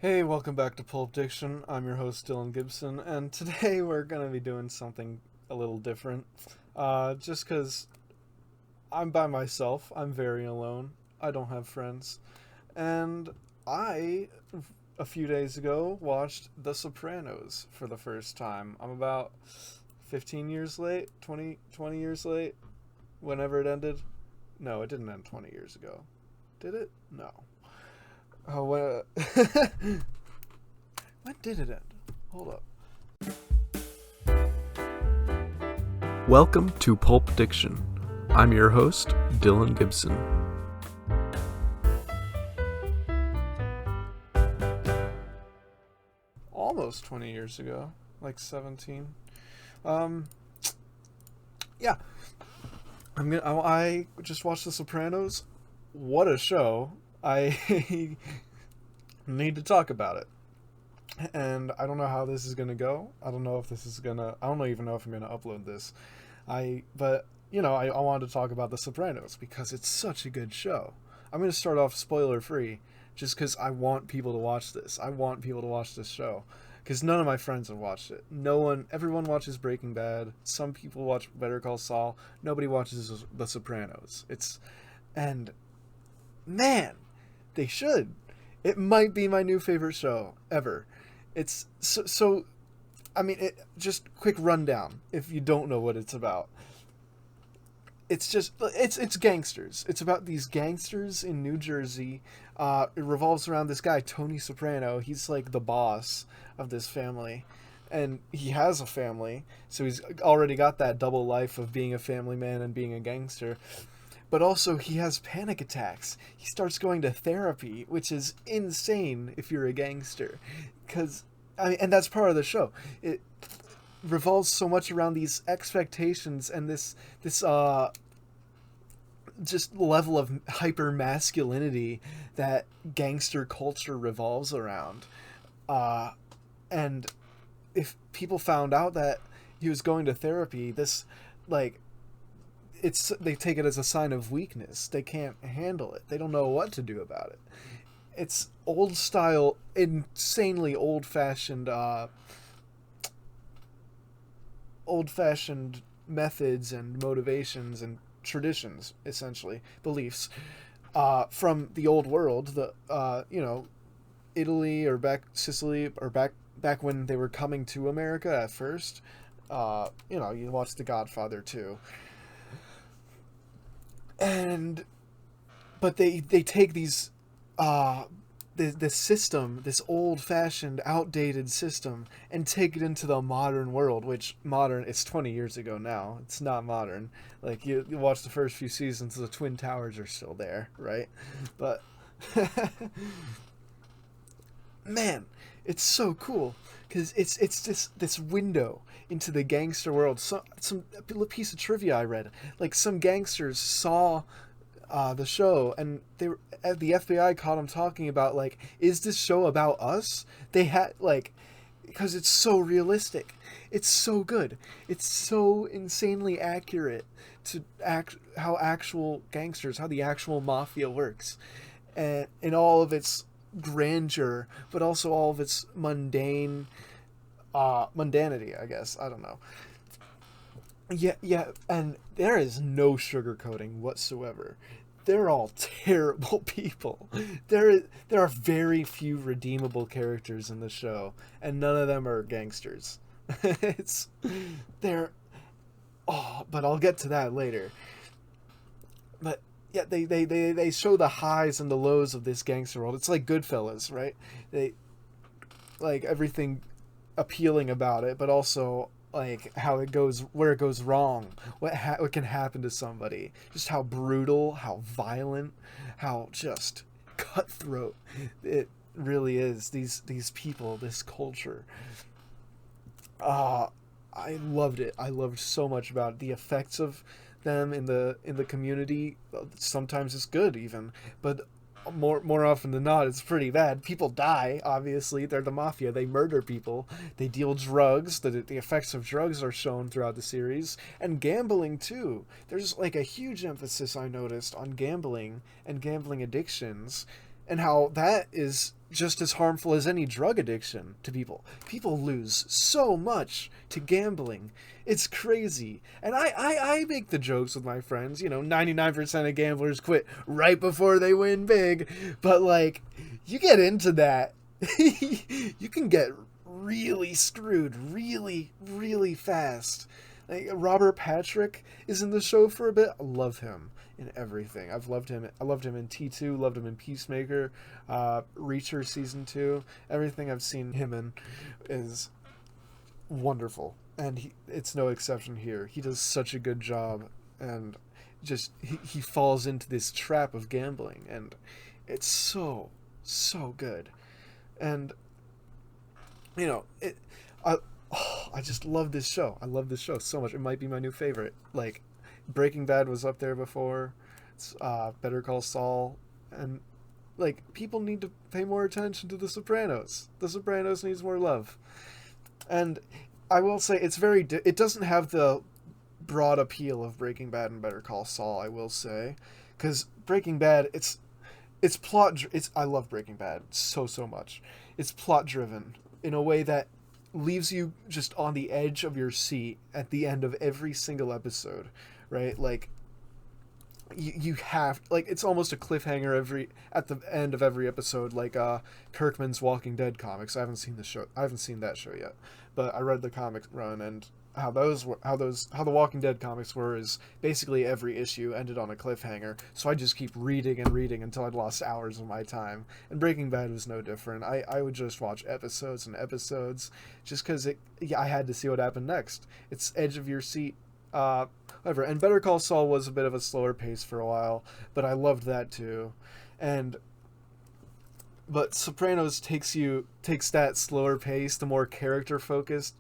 Hey, welcome back to Pulp Diction. I'm your host, Dylan Gibson, and today we're going to be doing something a little different. Just because I'm by myself, I'm very alone, I don't have friends. And I, a few days ago, watched The Sopranos for the first time. I'm about 15 years late, 20 years late, whenever it ended. No, it didn't end 20 years ago. Did it? No. Oh, when did it end? Hold up. Welcome to Pulp Diction. I'm your host, Dylan Gibson. Almost 20 years ago, like 17. Um, yeah. I just watched The Sopranos. What a show. I need to talk about it. And I don't know how this is gonna go. I don't know if this is gonna. I don't even know if I'm gonna upload this. But I wanted to talk about The Sopranos because it's such a good show. I'm gonna start off spoiler free, just because I want people to watch this. I want people to watch this show, because none of my friends have watched it. No one. Everyone watches Breaking Bad. Some people watch Better Call Saul. Nobody watches The Sopranos. And man, they should. It might be my new favorite show ever. It's so. I mean, just quick rundown if you don't know what it's about. It's gangsters. It's about these gangsters in New Jersey. It revolves around this guy Tony Soprano. He's like the boss of this family, and he has a family, so he's already got that double life of being a family man and being a gangster. But also, he has panic attacks. He starts going to therapy, which is insane if you're a gangster, because and that's part of the show. It revolves so much around these expectations and this just level of hyper masculinity that gangster culture revolves around. And if people found out that he was going to therapy, this like they take it as a sign of weakness. They can't handle it. They don't know what to do about it. It's old style, insanely old fashioned methods and motivations and traditions, essentially beliefs, from the old world. The Italy or back Sicily or back when they were coming to America at first. You watch The Godfather too, and but they take these this system, this old-fashioned, outdated system, and take it into the modern world. Which modern? It's 20 years ago now. It's not modern. Like you watch the first few seasons, the Twin Towers are still there, right? But man, it's so cool because it's this window into the gangster world. Some piece of trivia I read, like some gangsters saw the show, and the FBI caught them talking about, like, is this show about us? They had, like, because it's so realistic, it's so good, it's so insanely accurate to how actual gangsters, how the actual mafia works, and in all of its grandeur, but also all of its mundanity, I guess. I don't know. Yeah, and there is no sugarcoating whatsoever. They're all terrible people. There are very few redeemable characters in the show, and none of them are gangsters. it's they're but I'll get to that later. But yeah, they show the highs and the lows of this gangster world. It's like Goodfellas, right? They like everything appealing about it, but also like how it goes, where it goes wrong, what can happen to somebody, just how brutal, how violent, how just cutthroat it really is. These people, this culture. I loved it. I loved so much about it. The effects of them in the community. Sometimes it's good even, but more often than not, it's pretty bad. People die. Obviously, they're the mafia. They murder people. They deal drugs. The effects of drugs are shown throughout the series, and gambling too. There's like a huge emphasis I noticed on gambling and gambling addictions, and how that is just as harmful as any drug addiction to people. People lose so much to gambling. It's crazy. And I make the jokes with my friends, 99% of gamblers quit right before they win big. But, like, you get into that, you can get really screwed really, really fast. Like, Robert Patrick is in the show for a bit. I love him in everything. I loved him in T2, loved him in Peacemaker, Reacher season 2. Everything I've seen him in is wonderful, and it's no exception here. He does such a good job, and just he falls into this trap of gambling, and it's so good. And I just love this show. I love this show so much. It might be my new favorite. Like, Breaking Bad was up there before. It's Better Call Saul, and like, people need to pay more attention to The Sopranos. The Sopranos needs more love. And I will say it's it doesn't have the broad appeal of Breaking Bad and Better Call Saul, I will say, because Breaking Bad, it's plot. I love Breaking Bad so much. It's plot driven in a way that leaves you just on the edge of your seat at the end of every single episode, right? Like, you have, like, it's almost a cliffhanger at the end of every episode, like Kirkman's Walking Dead comics. I haven't seen that show yet, but I read the comic run, and how the Walking Dead comics were is basically every issue ended on a cliffhanger. So I just keep reading and reading until I'd lost hours of my time. And Breaking Bad was no different. I would just watch episodes and episodes just because I had to see what happened next. It's edge of your seat. Whatever. And Better Call Saul was a bit of a slower pace for a while, but I loved that too. But Sopranos takes that slower pace, the more character focused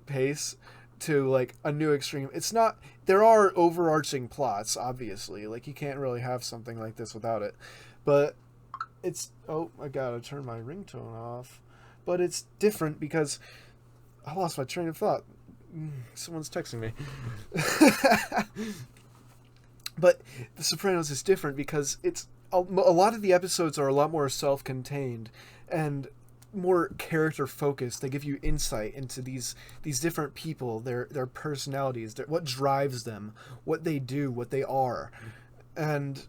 pace, to like a new extreme. It's not, there are overarching plots, obviously, like you can't really have something like this without it, but it's, oh, I gotta turn my ringtone off. But it's different because I lost my train of thought. Someone's texting me. But The Sopranos is different because it's a lot of the episodes are a lot more self-contained and more character focused. They give you insight into these different people, their personalities, what drives them, what they do, what they are. And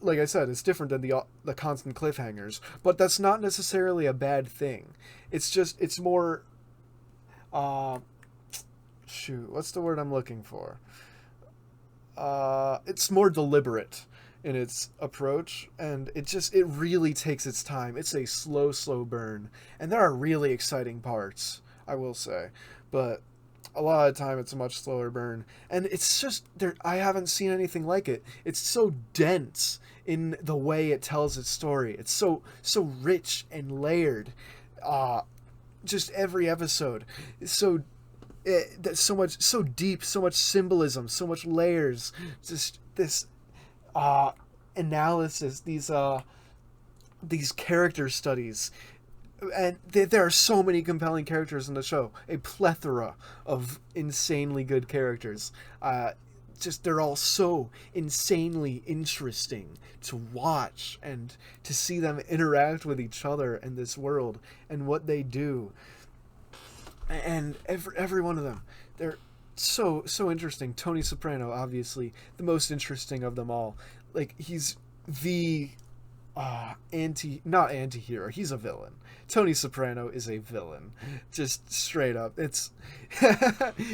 like I said, it's different than the constant cliffhangers, but that's not necessarily a bad thing. It's more what's the word I'm looking for? It's more deliberate in its approach, and it really takes its time. It's a slow burn, and there are really exciting parts, I will say, but a lot of the time it's a much slower burn, and it's just there. I haven't seen anything like it. It's so dense in the way it tells its story. It's so rich and layered. Just every episode is so much, so deep, so much symbolism, so much layers. Just this analysis, these character studies, and there are so many compelling characters in the show. A plethora of insanely good characters. They're all so insanely interesting to watch and to see them interact with each other in this world and what they do. And every one of them, they're so interesting. Tony Soprano, obviously the most interesting of them all. Like, he's the not anti-hero. He's a villain. Tony Soprano is a villain, just straight up. It's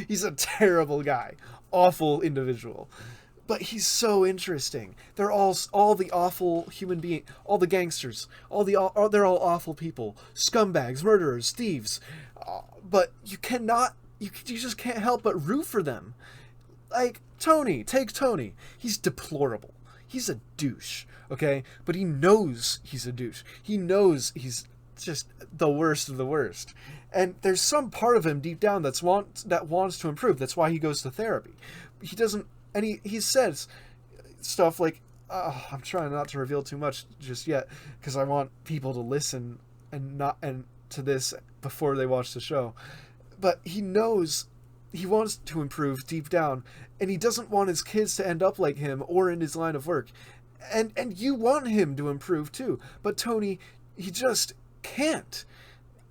he's a terrible guy, awful individual, but he's so interesting. They're all the awful human beings, all the gangsters, they're all awful people, scumbags, murderers, thieves. But you just can't help but root for them. Like, take Tony. He's deplorable. He's a douche, okay? But he knows he's a douche. He knows he's just the worst of the worst. And there's some part of him deep down that wants to improve. That's why he goes to therapy. He doesn't, and he says stuff like, I'm trying not to reveal too much just yet because I want people to listen and to this before they watch the show. But he knows he wants to improve deep down, and he doesn't want his kids to end up like him or in his line of work. and you want him to improve too, but Tony, he just can't.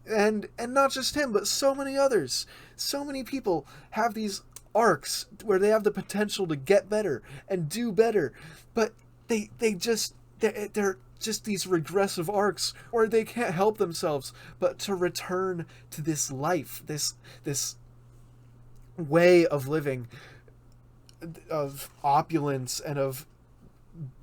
And not just him, but so many others. So many people have these arcs where they have the potential to get better and do better, but they're just these regressive arcs where they can't help themselves but to return to this life, this way of living, of opulence and of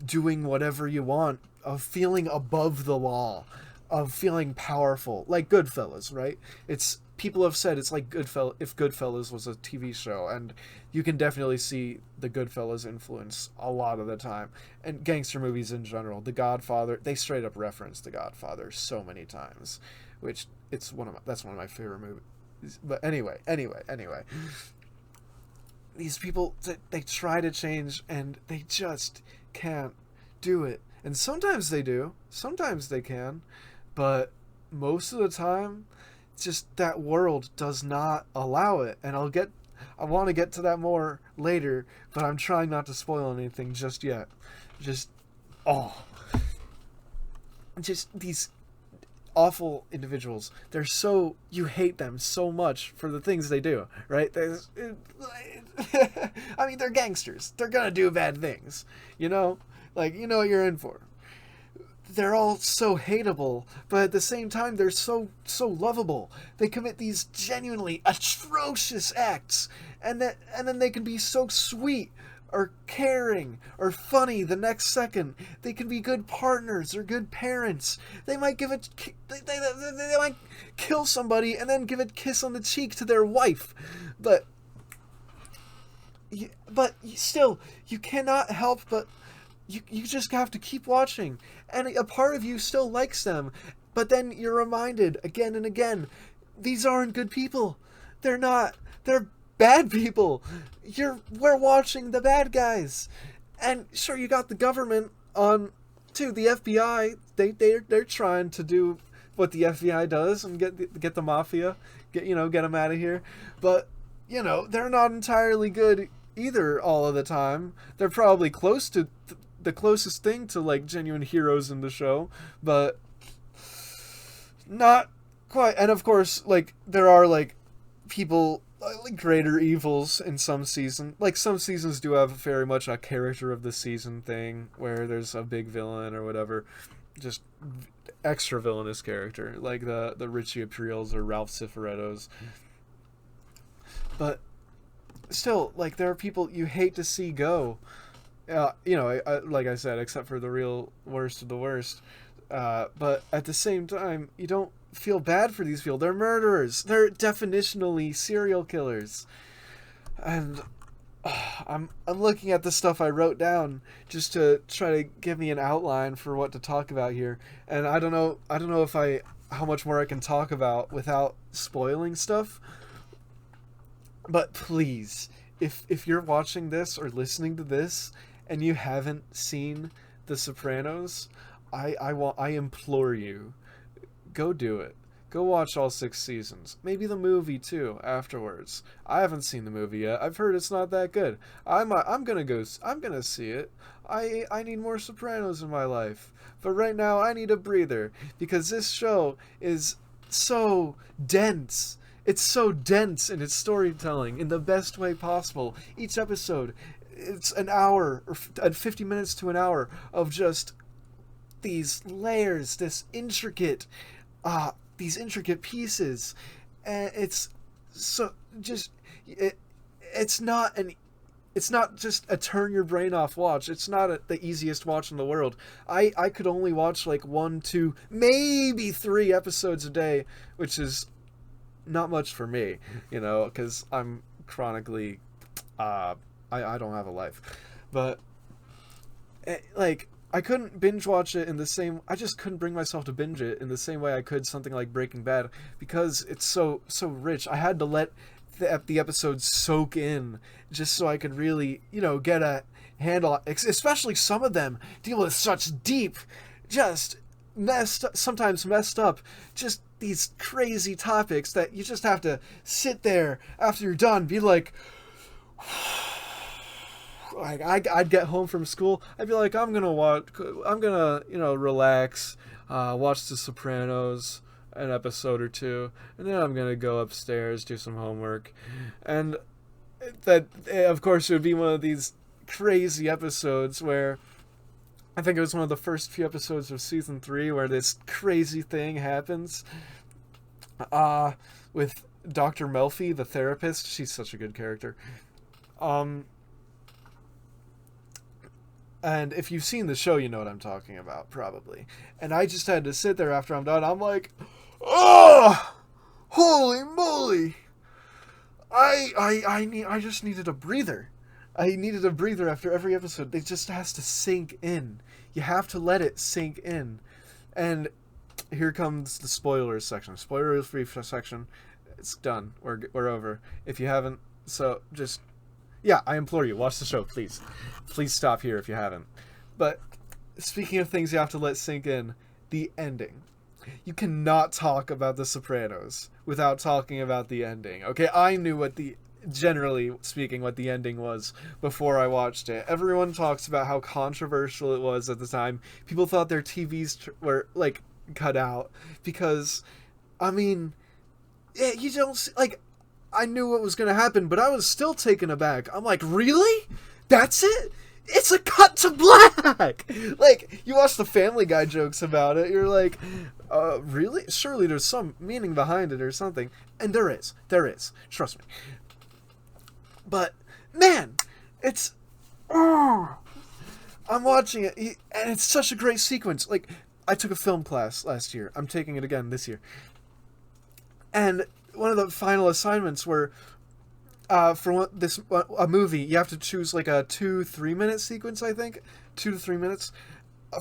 doing whatever you want, of feeling above the law, of feeling powerful, like Goodfellas, right? It's people have said it's like Goodfellas, if Goodfellas was a TV show, and you can definitely see the Goodfellas influence a lot of the time. And gangster movies in general, The Godfather, they straight up reference The Godfather so many times, which that's one of my favorite movies. But anyway, these people, they try to change and they just can't do it. And sometimes they do, sometimes they can, but most of the time, just that world does not allow it. And I want to get to that more later, but I'm trying not to spoil anything just yet. Just these awful individuals. You hate them so much for the things they do, right? I mean, they're gangsters. They're gonna do bad things, you know? Like, you know what you're in for. They're all so hateable, but at the same time, they're so lovable. They commit these genuinely atrocious acts, and then they can be so sweet, or caring, or funny the next second. They can be good partners or good parents. They might they might kill somebody and then give a kiss on the cheek to their wife, but still, you cannot help but. You just have to keep watching, and a part of you still likes them, but then you're reminded again and again, these aren't good people. They're not. They're bad people. We're watching the bad guys, and sure, you got the government on too. The FBI, they're trying to do what the FBI does and get the mafia, get them out of here, but they're not entirely good either all of the time. They're probably close to the closest thing to like genuine heroes in the show, but not quite. And of course, like there are like people like greater evils in some season. Like some seasons do have very much a character of the season thing where there's a big villain or whatever, just extra villainous character like the Richie April's or Ralph Cifaretto's. But still, like there are people you hate to see go. Like I said, except for the real worst of the worst. But at the same time, you don't feel bad for these people. They're murderers. They're definitionally serial killers. And I'm looking at the stuff I wrote down just to try to give me an outline for what to talk about here. And I don't know how much more I can talk about without spoiling stuff. But please, if you're watching this or listening to this and you haven't seen The Sopranos, I implore you, go do it. Go watch all 6 seasons. Maybe the movie too afterwards. I haven't seen the movie yet. I've heard it's not that good. I'm gonna see it. I need more Sopranos in my life. But right now I need a breather because this show is so dense. It's so dense in its storytelling in the best way possible. Each episode, it's an hour or 50 minutes to an hour of just these layers, these intricate pieces, and it's so just it's not just a turn your brain off watch. It's not the easiest watch in the world. I could only watch like 1, 2, maybe 3 episodes a day, which is not much for me, because I'm chronically, I don't have a life, but I couldn't binge watch it I just couldn't bring myself to binge it in the same way I could something like Breaking Bad, because it's so rich. I had to let the episodes soak in just so I could really, get a handle, especially some of them deal with such deep, just sometimes messed up, just these crazy topics that you just have to sit there after you're done, be like, like I'd get home from school, I'd be like, I'm gonna relax, watch The Sopranos, an episode or two, and then I'm gonna go upstairs, do some homework, and that, of course, it would be one of these crazy episodes where I think it was one of the first few episodes of season 3 where this crazy thing happens, with Dr. Melfi, the therapist. She's such a good character. And if you've seen the show, you know what I'm talking about, probably. And I just had to sit there after I'm done. I'm like, oh, holy moly! I just needed a breather. I needed a breather after every episode. It just has to sink in. You have to let it sink in. And here comes the spoilers section. Spoiler-free section. It's done. We're over. If you haven't, so just, yeah, I implore you, watch the show, please. Please stop here if you haven't. But speaking of things you have to let sink in, the ending. You cannot talk about The Sopranos without talking about the ending. Okay, I knew generally speaking, what the ending was before I watched it. Everyone talks about how controversial it was at the time. People thought their TVs were, like, cut out because, I mean, you don't see, like, I knew what was going to happen, but I was still taken aback. I'm like, really? That's it? It's a cut to black! Like, you watch the Family Guy jokes about it, you're like, really? Surely there's some meaning behind it or something. And there is. Trust me. But, man, it's, I'm watching it, and it's such a great sequence. Like, I took a film class last year. I'm taking it again this year. And one of the final assignments were, for a movie, you have to choose like a 2-3 minute sequence, I think. 2 to 3 minutes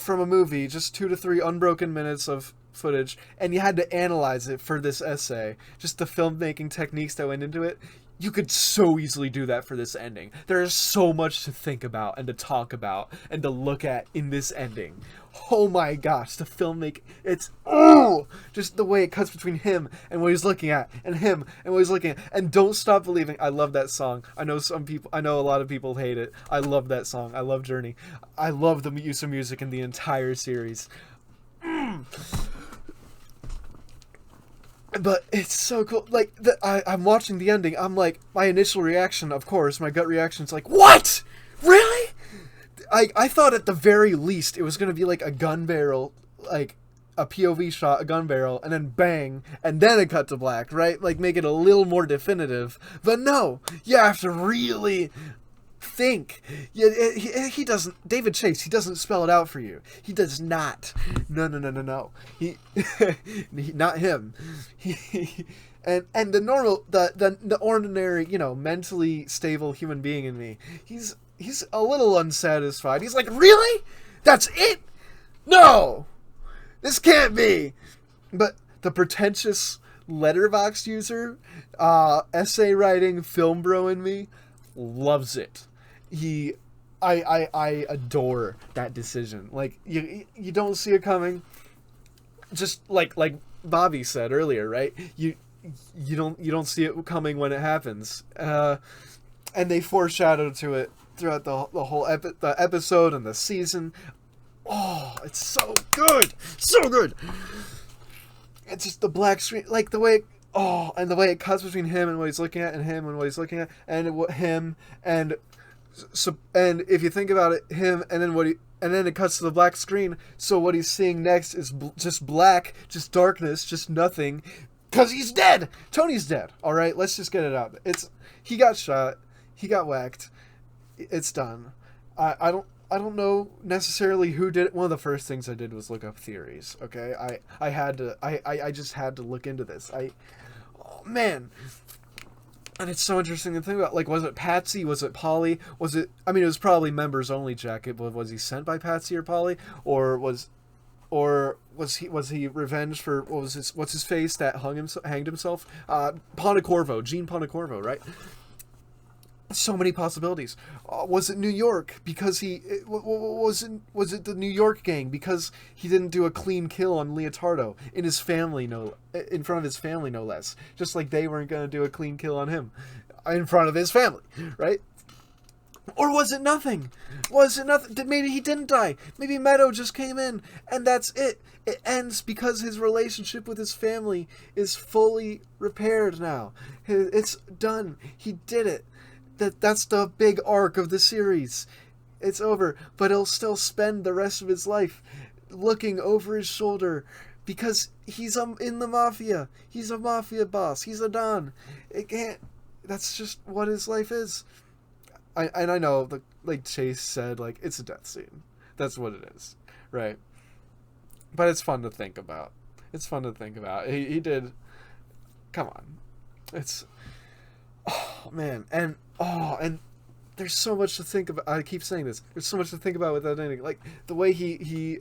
from a movie, just 2 to 3 unbroken minutes of footage, and you had to analyze it for this essay. Just the filmmaking techniques that went into it. You could so easily do that for this ending. There is so much to think about and to talk about and to look at in this ending. Oh my gosh, the filmmaking, it's, just the way it cuts between him and what he's looking at, and him and what he's looking at. And Don't Stop Believing, I love that song. I know a lot of people hate it. I love that song. I love Journey. I love the use of music in the entire series. But it's so cool. Like, I'm watching the ending. I'm like, my initial reaction, of course, my gut reaction is like, what? Really? I thought at the very least it was going to be like a gun barrel, like a POV shot, a gun barrel, and then bang, and then a cut to black, right? Like, make it a little more definitive. But no, you have to really think. He doesn't, David Chase, he doesn't spell it out for you. He does not. No. He, not him. And the normal, the ordinary, mentally stable human being in me, he's a little unsatisfied. He's like, really? That's it? No! This can't be! But the pretentious letterbox user, essay writing film bro in me loves it. I adore that decision. Like, you don't see it coming. Just like Bobby said earlier, right? You don't see it coming when it happens. And they foreshadowed to it throughout the whole the episode and the season. Oh, it's so good, so good. It's just the black screen, like the way, and the way it cuts between him and what he's looking at, and him and what he's looking at, and him and so, and if you think about it, him and then it cuts to the black screen. So what he's seeing next is just black, just darkness, just nothing, because he's dead. Tony's dead. All right, let's just get it out. He got shot. He got whacked. It's done. I don't know necessarily who did it. One of the first things I did was look up theories. Okay, I just had to look into this. Oh man, and it's so interesting to think about. Like, was it Patsy? Was it Polly? Was it? I mean, it was probably members only jacket. But was he sent by Patsy or Polly, or was he revenge for what's his face that hanged himself? Pontecorvo, Gene Pontecorvo, right? So many possibilities. Was it New York because was it the New York gang because he didn't do a clean kill on Leotardo in his family, in front of his family, no less, just like they weren't going to do a clean kill on him in front of his family, right? Or was it nothing? Was it nothing? Maybe he didn't die. Maybe Meadow just came in, and that's it. It ends because his relationship with his family is fully repaired now. It's done. He did it. That's the big arc of the series. It's over, but he'll still spend the rest of his life looking over his shoulder because he's in the mafia. He's a mafia boss. He's a don. It can't. That's just what his life is. I know, like Chase said, like, it's a death scene. That's what it is, right? But it's fun to think about. It's fun to think about. He did. Come on, it's. Oh man, and there's so much to think about. I keep saying this. There's so much to think about with that ending. Like the way he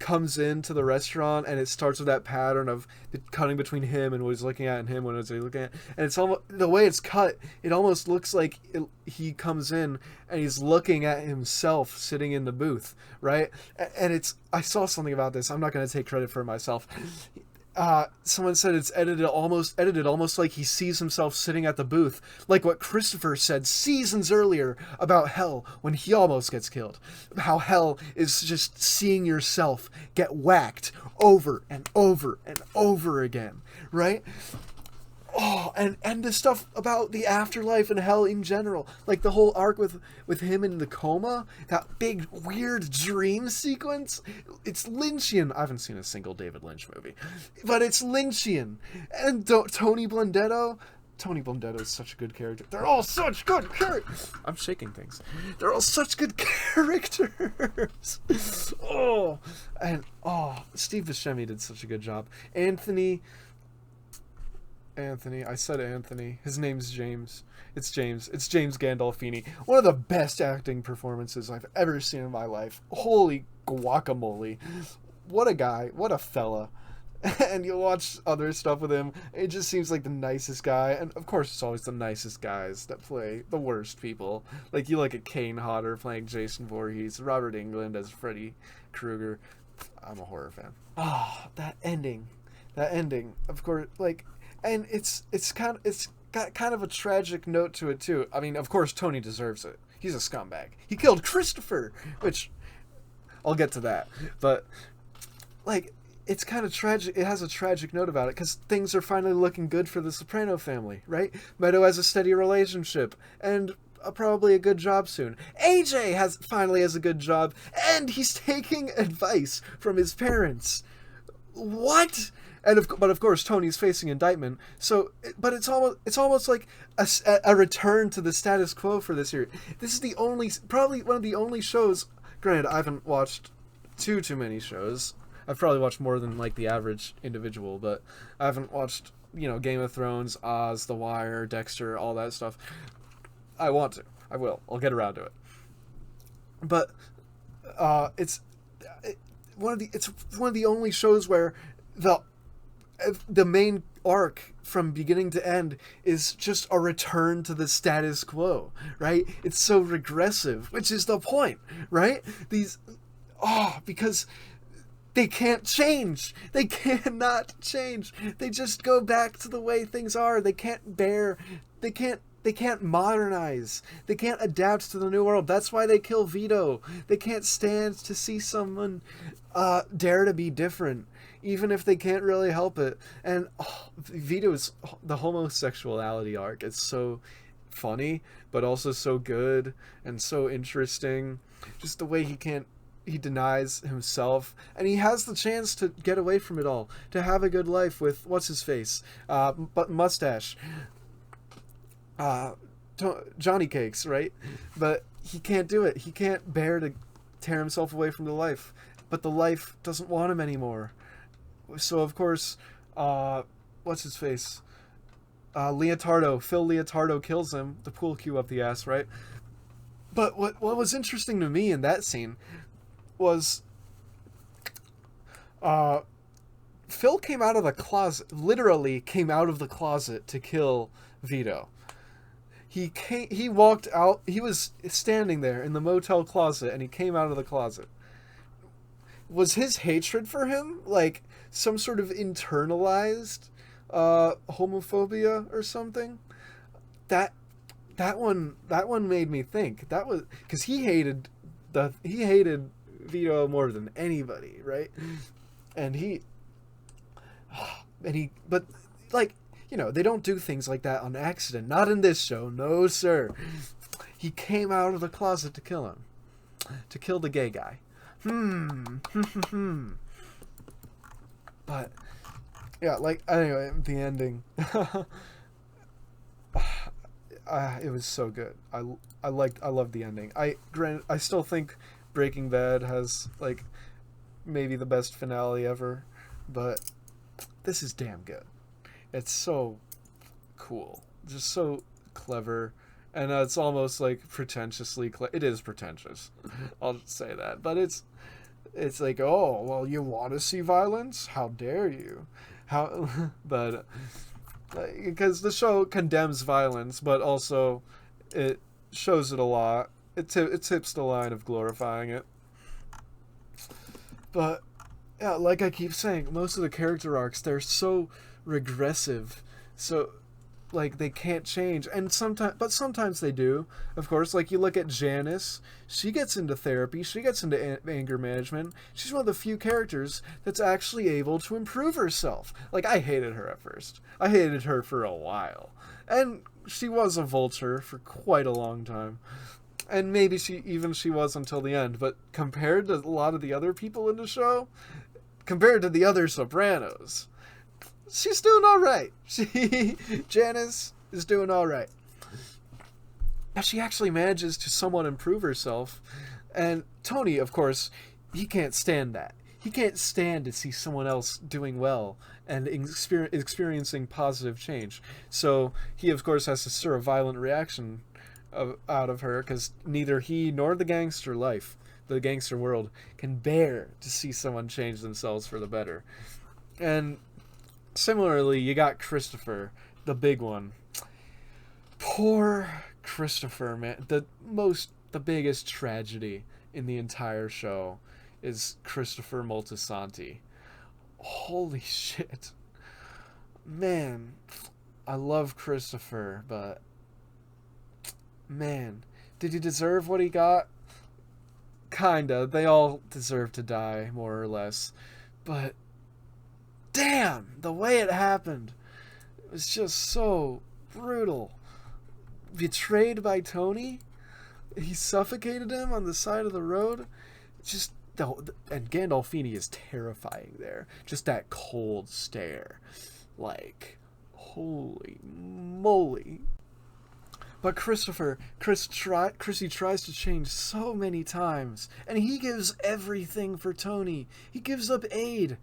comes into the restaurant and it starts with that pattern of cutting between him and what he's looking at and him when he's looking at, and it's almost the way it's cut. It almost looks like he comes in and he's looking at himself sitting in the booth, right? And it's I saw something about this. I'm not going to take credit for it myself. Someone said it's edited almost like he sees himself sitting at the booth, like what Christopher said seasons earlier about hell when he almost gets killed. How hell is just seeing yourself get whacked over and over and over again, right? Oh, and the stuff about the afterlife and hell in general, like the whole arc with him in the coma, that big weird dream sequence. It's Lynchian. I haven't seen a single David Lynch movie, but it's Lynchian. And Tony Blundetto. Tony Blundetto is such a good character. They're all such good characters. I'm shaking things. They're all such good characters. Steve Buscemi did such a good job. Anthony, I said Anthony. His name's James. It's James Gandolfini. One of the best acting performances I've ever seen in my life. Holy guacamole. What a guy. What a fella. And you'll watch other stuff with him. It just seems like the nicest guy. And of course, it's always the nicest guys that play the worst people. Like you look at Kane Hodder playing Jason Voorhees, Robert Englund as Freddy Krueger. I'm a horror fan. That ending. Of course, like... And it's got kind of a tragic note to it too. I mean, of course, Tony deserves it. He's a scumbag. He killed Christopher, which I'll get to that. But like, it's kind of tragic. It has a tragic note about it because things are finally looking good for the Soprano family, right? Meadow has a steady relationship and probably a good job soon. AJ finally has a good job, and he's taking advice from his parents. What? But of course, Tony's facing indictment. So, but it's almost like a return to the status quo for this year. This is probably one of the only shows. Granted, I haven't watched too many shows. I've probably watched more than like the average individual, but I haven't watched Game of Thrones, Oz, The Wire, Dexter, all that stuff. I want to. I will. I'll get around to it. But it's one of the only shows where the main arc from beginning to end is just a return to the status quo, right? It's so regressive, which is the point, right? Because they can't change. They cannot change. They just go back to the way things are. They can't modernize. They can't adapt to the new world. That's why they kill Vito. They can't stand to see someone dare to be different, even if they can't really help it. And Vito's the homosexuality arc. It's so funny, but also so good and so interesting. Just the way he denies himself, and he has the chance to get away from it all, to have a good life with what's his face, but mustache. Johnny Cakes, right? But he can't do it. He can't bear to tear himself away from the life. But the life doesn't want him anymore. So of course, what's his face? Phil Leotardo kills him. The pool cue up the ass, right? But what was interesting to me in that scene was Phil came out of the closet, literally came out of the closet to kill Vito. He walked out, he was standing there in the motel closet, and he came out of the closet. Was his hatred for him like some sort of internalized homophobia or something? that one made me think. That was because he hated Vito more than anybody, right? And but like, they don't do things like that on accident. Not in this show, no sir. He came out of the closet to kill him, to kill the gay guy. But yeah, like, anyway, the ending. It was so good. I loved the ending. I still think Breaking Bad has, like, maybe the best finale ever, but this is damn good. It's so cool, just so clever, and it's almost like pretentiously. It is pretentious, I'll just say that. But it's like, oh well, you want to see violence? How dare you? How? But because the show condemns violence, but also it shows it a lot. It tips the line of glorifying it. But yeah, like I keep saying, most of the character arcs, they're so regressive, so like they can't change, and sometimes they do, of course. Like, you look at Janice, she gets into therapy, she gets into anger management. She's one of the few characters that's actually able to improve herself. Like, I hated her at first. I hated her for a while, and she was a vulture for quite a long time, and maybe she was until the end. But compared to a lot of the other people in the show, compared to the other Sopranos, she's doing all right. Janice is doing all right. Now, she actually manages to somewhat improve herself. And Tony, of course, he can't stand that. He can't stand to see someone else doing well and experiencing positive change. So he, of course, has to stir a violent reaction out of her, because neither he nor the gangster world, can bear to see someone change themselves for the better. And similarly, you got Christopher, the big one. Poor Christopher, man. The biggest tragedy in the entire show is Christopher Moltisanti. Holy shit. Man, I love Christopher, but man, did he deserve what he got? Kinda. They all deserve to die, more or less. But damn, the way it happened, it was just so brutal. Betrayed by Tony, he suffocated him on the side of the road. Just and Gandolfini is terrifying there. Just that cold stare, like, holy moly. But Chrissy tries to change so many times, and he gives everything for Tony. He gives up aid.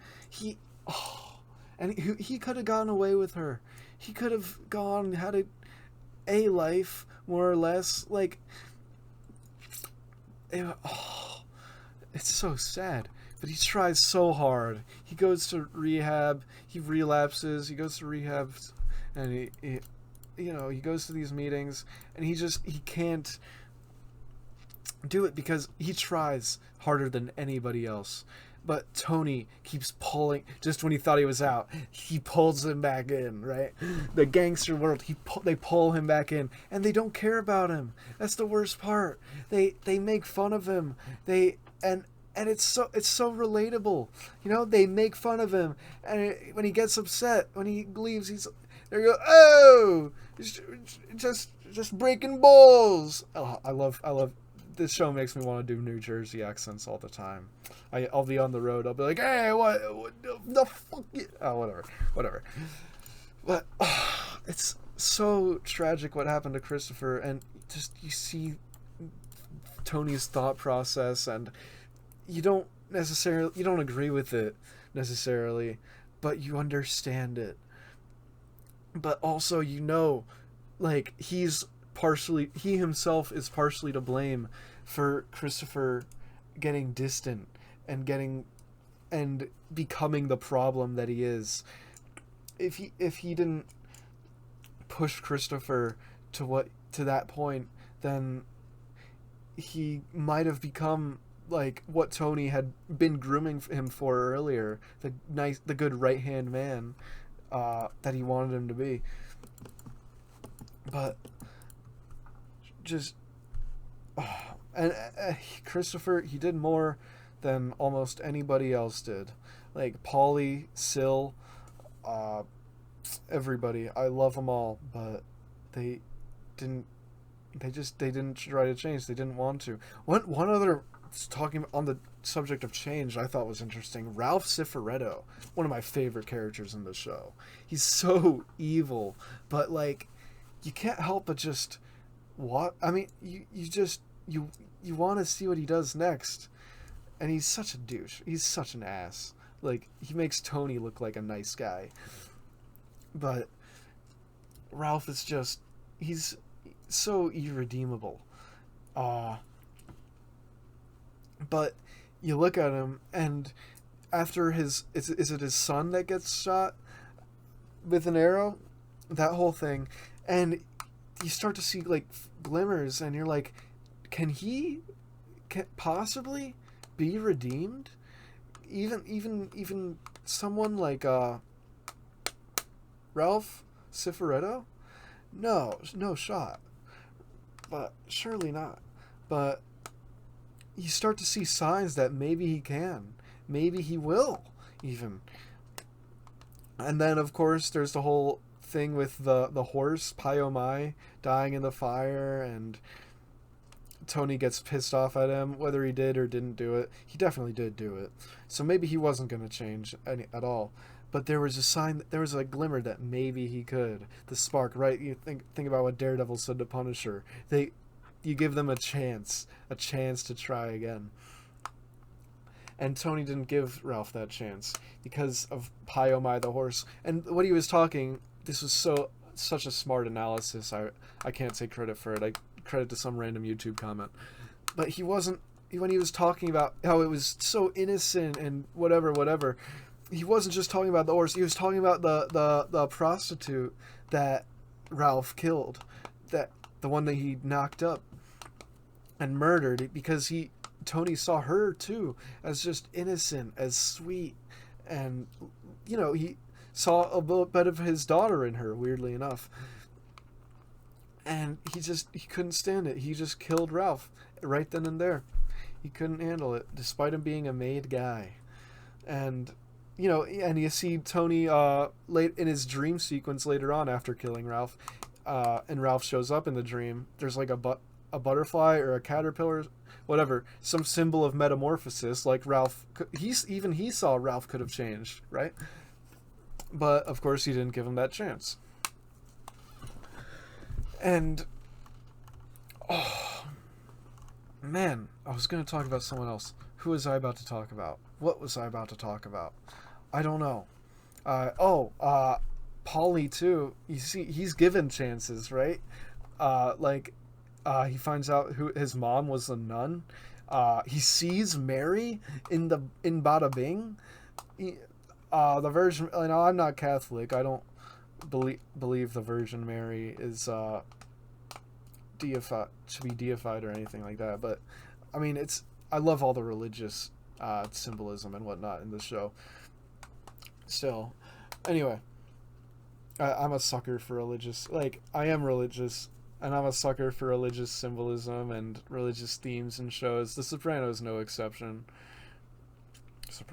And he could have gone away with her. He could have had a life, more or less. Like, it's so sad. But he tries so hard. He goes to rehab. He relapses. He goes to rehab, and he goes to these meetings, and he can't do it because he tries harder than anybody else. But Tony keeps pulling. Just when he thought he was out, he pulls him back in, right? The gangster world, they pull him back in, and they don't care about him. That's the worst part. They make fun of him. And it's so relatable. They make fun of him, and when he gets upset, when he leaves, they go, "Oh, just breaking balls." Oh, I love this show. Makes me want to do New Jersey accents all the time. I'll be on the road. I'll be like, "Hey, what the fuck?" Oh, whatever. But it's so tragic what happened to Christopher, and just you see Tony's thought process, and you don't agree with it necessarily, but you understand it. But also, like, he himself is partially to blame for Christopher getting distant and becoming the problem that he is. If he didn't push Christopher to that point, then he might have become like what Tony had been grooming him for earlier, the good right-hand man that he wanted him to be. But just and Christopher, he did more than almost anybody else did. Like Paulie, Sil, uh, everybody. I love them all, but they didn't. They didn't try to change. They didn't want to. One other talking on the subject of change, I thought was interesting. Ralph Cifaretto, one of my favorite characters in the show. He's so evil, but like you can't help but just what I mean. You want to see what he does next, and he's such a douche. He's such an ass. Like he makes Tony look like a nice guy, but Ralph is just he's so irredeemable. Uh but you look at him, and after his is it his son that gets shot with an arrow, that whole thing, and you start to see like glimmers, and you're like, can he possibly be redeemed? Even someone like Ralph Cifaretto? No shot. But surely not. But you start to see signs that maybe he can. Maybe he will, even. And then, of course, there's the whole thing with the horse, Pyomai, dying in the fire, and Tony gets pissed off at him, whether he did or didn't do it. He definitely did do it. So maybe he wasn't going to change at all. But there was a sign, there was a glimmer that maybe he could. The spark, right? You think about what Daredevil said to Punisher. You give them a chance to try again. And Tony didn't give Ralph that chance because of Pyomai the horse. And what he was talking, this was such a smart analysis. I can't take credit for it. I credit to some random YouTube comment. But he wasn't, when he was talking about how it was so innocent and whatever, he wasn't just talking about the horse. He was talking about the prostitute that Ralph killed, that the one that he knocked up and murdered, because Tony saw her too as just innocent, as sweet, and he saw a little bit of his daughter in her, weirdly enough. And he couldn't stand it. He just killed Ralph right then and there. He couldn't handle it, despite him being a made guy. And and you see Tony late in his dream sequence later on after killing Ralph, and Ralph shows up in the dream. There's like a butterfly or a caterpillar, whatever, some symbol of metamorphosis. Like Ralph, he saw Ralph could have changed, right? But of course he didn't give him that chance. And oh man, I was going to talk about someone else. Who was I about to talk about? What was I about to talk about? I don't know. Paulie too. You see, he's given chances, right? He finds out who his mom was a nun. He sees Mary in Bada Bing. The Virgin. I'm not Catholic. I don't believe the Virgin Mary is deified, should be deified or anything like that. But I mean, I love all the religious symbolism and whatnot in the show. Still, anyway, I'm a sucker for religious. Like, I am religious, and I'm a sucker for religious symbolism and religious themes in shows. The Sopranos, no exception.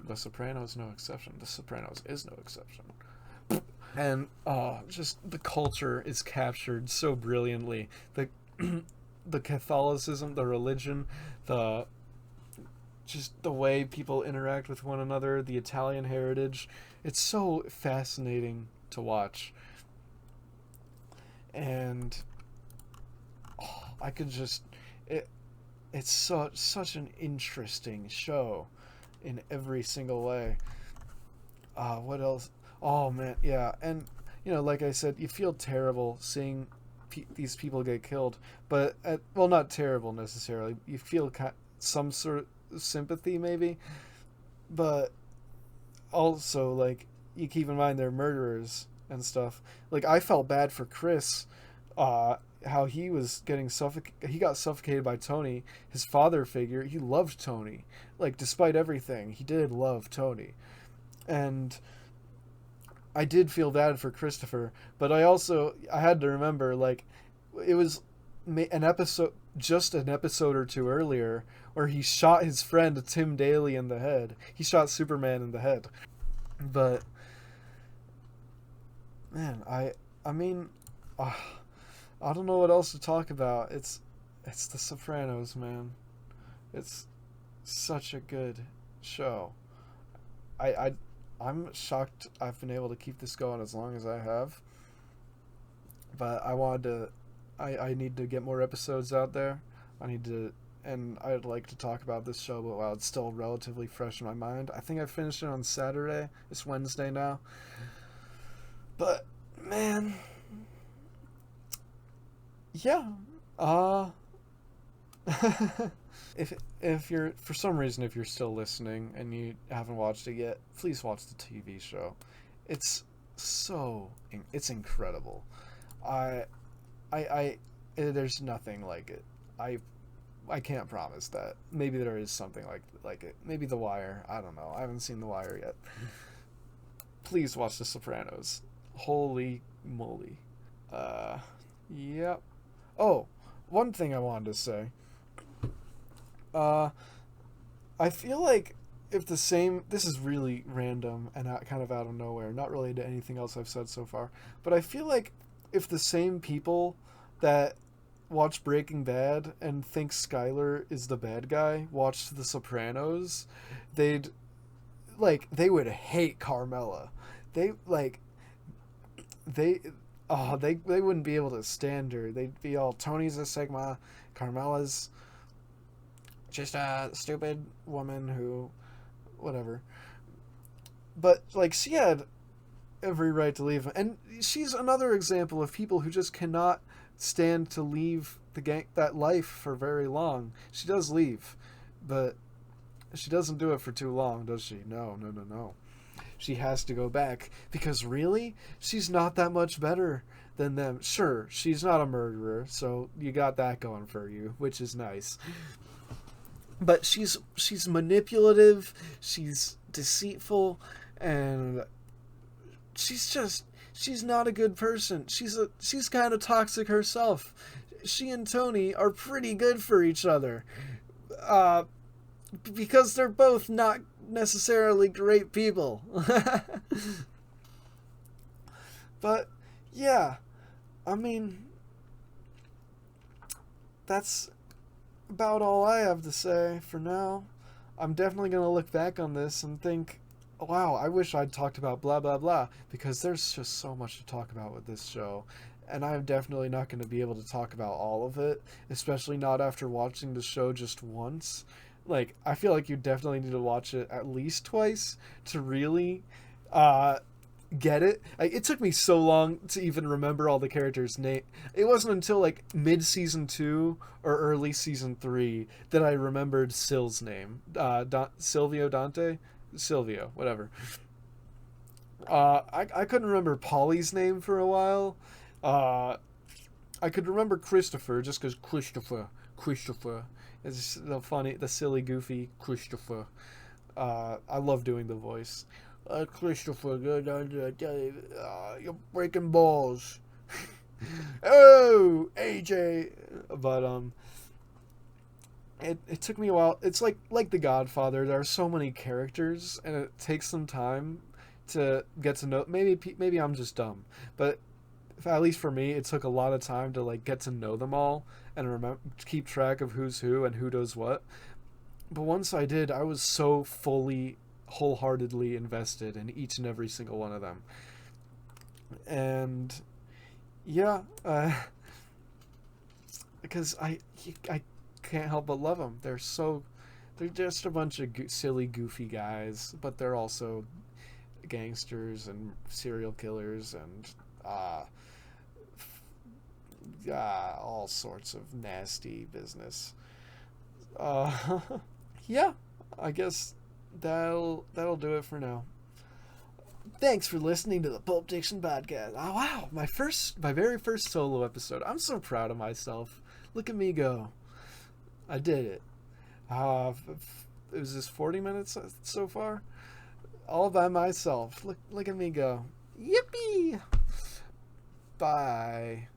The Sopranos, no exception. The Sopranos is no exception. And just the culture is captured so brilliantly. The Catholicism, the religion, just the way people interact with one another, the Italian heritage. It's so fascinating to watch. And I could just it's such an interesting show in every single way. What else? Oh man, yeah. And like I said, you feel terrible seeing these people get killed, but not terrible necessarily. You feel some sort of sympathy maybe, but also like you keep in mind they're murderers and stuff. Like I felt bad for Chris, how he was getting he got suffocated by Tony, his father figure. He loved Tony, like despite everything he did love Tony. And I did feel bad for Christopher, but I had to remember, like, it was an episode, just an episode or two earlier, where he shot his friend Tim Daly in the head. He shot Superman in the head. But man, I mean, I don't know what else to talk about. It's The Sopranos, man. It's such a good show. I, I I'm shocked I've been able to keep this going as long as I have. But I wanted to I need to get more episodes out there. I need to and I'd like to talk about this show but while it's still relatively fresh in my mind. I think I finished it on Saturday. It's Wednesday now. But man, yeah. Uh if you're for some reason if you're still listening and you haven't watched it yet, please watch the TV show. It's it's incredible. I there's nothing like it. I can't promise that. Maybe there is something like it. Maybe The Wire. I don't know. I haven't seen The Wire yet. Please watch The Sopranos. Holy moly. Yep. Oh, one thing I wanted to say. I feel like if the same, this is really random and kind of out of nowhere, not related to anything else I've said so far, but I feel like if the same people that watch Breaking Bad and think Skyler is the bad guy watched The Sopranos, they would hate Carmela. They they they wouldn't be able to stand her. They'd be all, Tony's a Sigma, Carmela's just a stupid woman who, whatever. But like, she had every right to leave, and she's another example of people who just cannot stand to leave that life for very long. She does leave, but she doesn't do it for too long, does she? No. She has to go back because really, she's not that much better than them. Sure, she's not a murderer, so you got that going for you, which is nice. But she's manipulative, she's deceitful, and she's not a good person. She's kind of toxic herself. She and Tony are pretty good for each other. Because they're both not necessarily great people. But yeah, I mean, that's about all I have to say for now. I'm definitely going to look back on this and think, wow, I wish I'd talked about blah blah blah, because there's just so much to talk about with this show, and I'm definitely not going to be able to talk about all of it, especially not after watching the show just once. Like, I feel like you definitely need to watch it at least twice to really get it. Like, it took me so long to even remember all the characters' name. It wasn't until like mid season 2 or early season 3 that I remembered Sil's name. Silvio, whatever. I couldn't remember Polly's name for a while. I could remember Christopher just because Christopher. It's the silly, goofy Christopher. I love doing the voice. Christopher, you're breaking balls. Oh, AJ. But it took me a while. It's like The Godfather. There are so many characters, and it takes some time to get to know. Maybe I'm just dumb, but at least for me, it took a lot of time to like get to know them all and keep track of who's who and who does what. But once I did, I was so fully, wholeheartedly invested in each and every single one of them. And yeah, because I can't help but love them. They're just a bunch of silly, goofy guys, but they're also gangsters and serial killers and all sorts of nasty business. Yeah, I guess that'll do it for now. Thanks for listening to the Pulp Diction podcast. Oh wow, my very first solo episode. I'm so proud of myself. Look at me go. I did it. It was this 40 minutes so far, all by myself. Look at me go. Yippee! Bye.